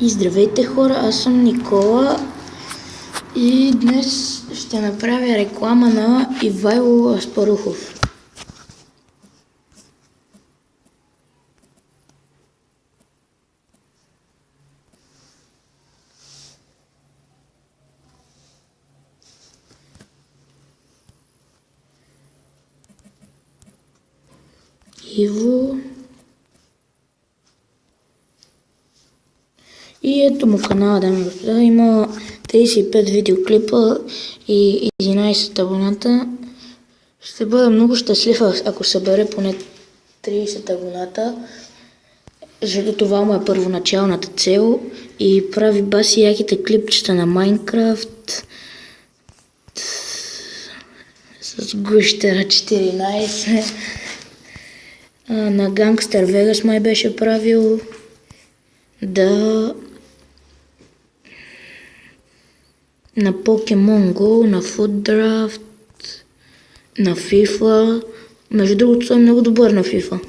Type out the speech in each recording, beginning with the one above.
И здравейте хора, аз съм Никола и днес ще направя реклама на Ивайло Аспарухов. Иво. И ето му канала, дами и господа, има 35 видеоклипа и 11 абоната. Ще бъда много щастлив, ако събере поне 30 абоната, защото това му е първоначалната цел и прави баси яките клипчета на Майнкрафт с Гущера 14, на Гангстер Вегас май беше правил, на Pokemon Go, на Food Draft, на FIFA. Между другото съм много добър на FIFA.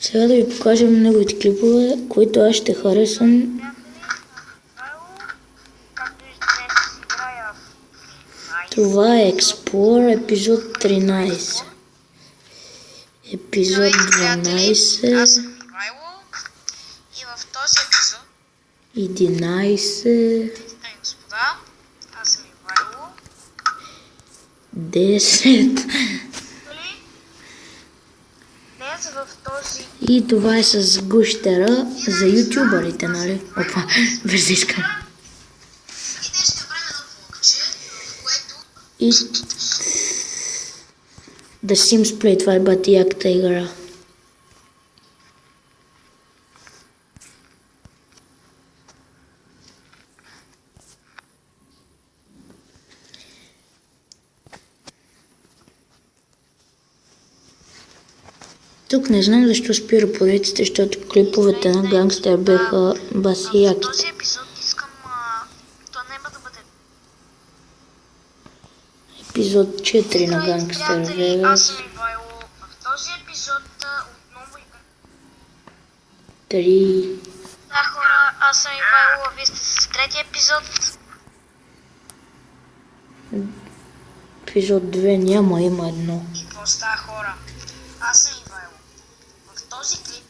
Сега да ви покажем неговите клипове, които аз ще харесам. Това е Explore епизод 13. Епизод 12. Аз съм Ивайло и в този епизод 11. господа, аз съм Ивайло. 10. Днес в този И това е с Гущера за ютубърите, нали? Опа, без да искам. и днес ще правим едно блокче, в което И The Sims Play, това е бати яката игра. Тук не знам защо спира поредиците, защото клиповете на Гангстер бяха баси в яките. този епизод искам то няма да бъде. Епизод 4 на Здравейте, Гангстер приятели, аз Вегас. съм Ивайло. В този епизод отново играм. 3. Да, хора, аз съм Ивайло, а вие сте с третия епизод. Епизод 2 няма, има едно. И какво става, хора? Аз съм Ивайло. В този клип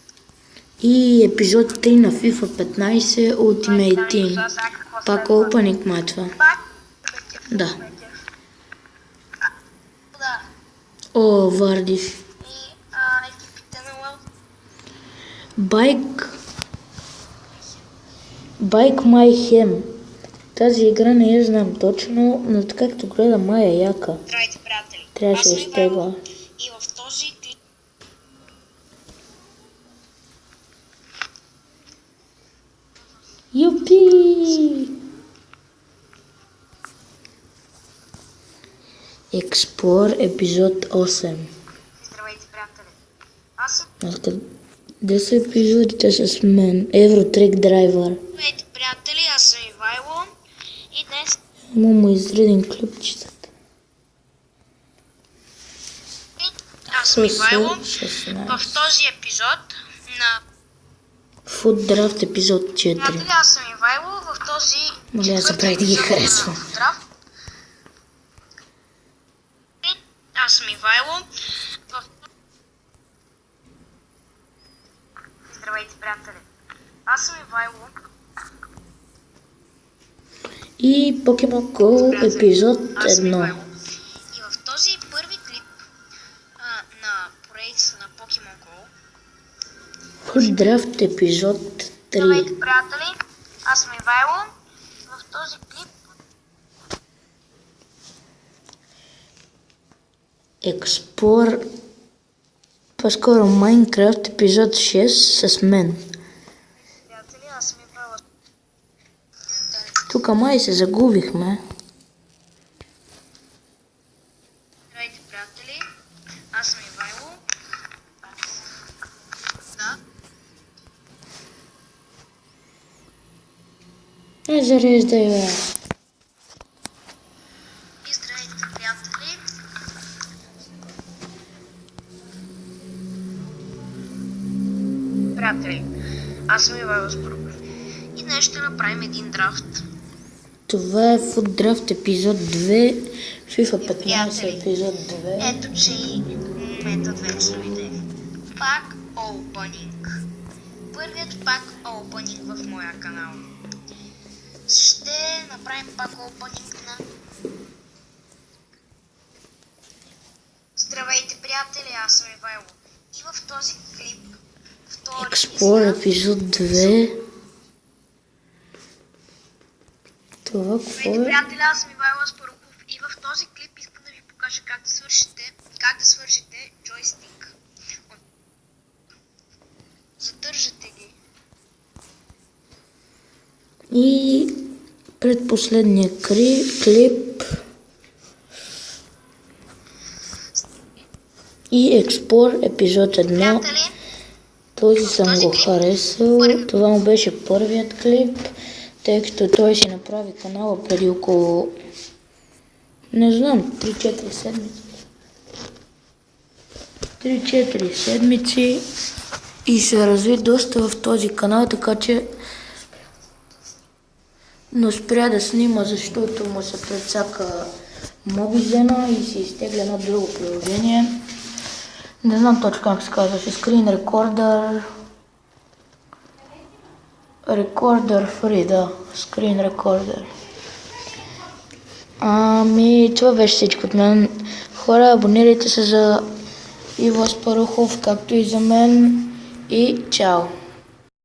И епизод 3 на FIFA 15 Ultimate Team. Пак опаник ма е това. пак Да. да. О, Вардив. И екипите на Лъв. Байк Майхем. Тази игра не я знам точно, но както гледам май е яка. Здравейте, приятели. Трябваше Аз да съм Ивайло изтегла. и в този клип Юпи! Explore епизод 8. здравейте, приятели. Аз съм Къде са епизодите с мен? Евротрек драйвер. Здравейте, приятели, аз съм Ивайло и днес Има му изреден клипчетата. аз съм Ивайло. 16. В този епизод на Food Draft епизод 4. приятели, аз съм Ивайло. В този Моля, забравих да ги епизод на харесвам. Food аз съм Ивайло. Здравейте, приятели. Аз съм Ивайло. И Pokemon Go епизод Аз съм 1. Ивайло. И в този първи клип на поредица на Pokemon Go. Food Draft епизод 3. Здравейте, приятели. Аз съм Ивайло. В този клип Explore, по-скоро Minecraft епизод 6 с мен. приятели, аз съм Ивайло. Тук май се загубихме. Здравейте, приятели. Аз съм Ивайло. Да. Не зареждай, бе. И здравейте, приятели. Приятели, аз съм Ивайло Спарухов. И днес ще направим един драфт. Това е Food Draft епизод 2, FIFA 15 Приятели, епизод 2. ето че и моментът вече дойде. Пак Opening. Първият пак Opening в моя канал. Ще направим пак Opening на... Здравейте, приятели, аз съм Ивайло. И в този клип, втори Explore епизод 2. Това какво Здравейте, е? приятели, аз съм Ивайло Аспарухов и в този клип искам да ви покажа как да свържете джойстик. Задържате ги. И предпоследния клип и Explore епизод 1. Приятели, Този съм го харесал. Това му беше първият клип, тъй като той си направи канала преди около, не знам, 3-4 седмици. 3-4 седмици и се разви доста в този канал, така че но спря да снима, защото му се прецака мобизена и си изтегля едно друго приложение. Не знам точно как се казваше, Screen Recorder. Recorder Free, да, Screen Recorder. Това беше всичко от мен. Хора, абонирайте се за Иво Аспарухов, както и за мен. И чао!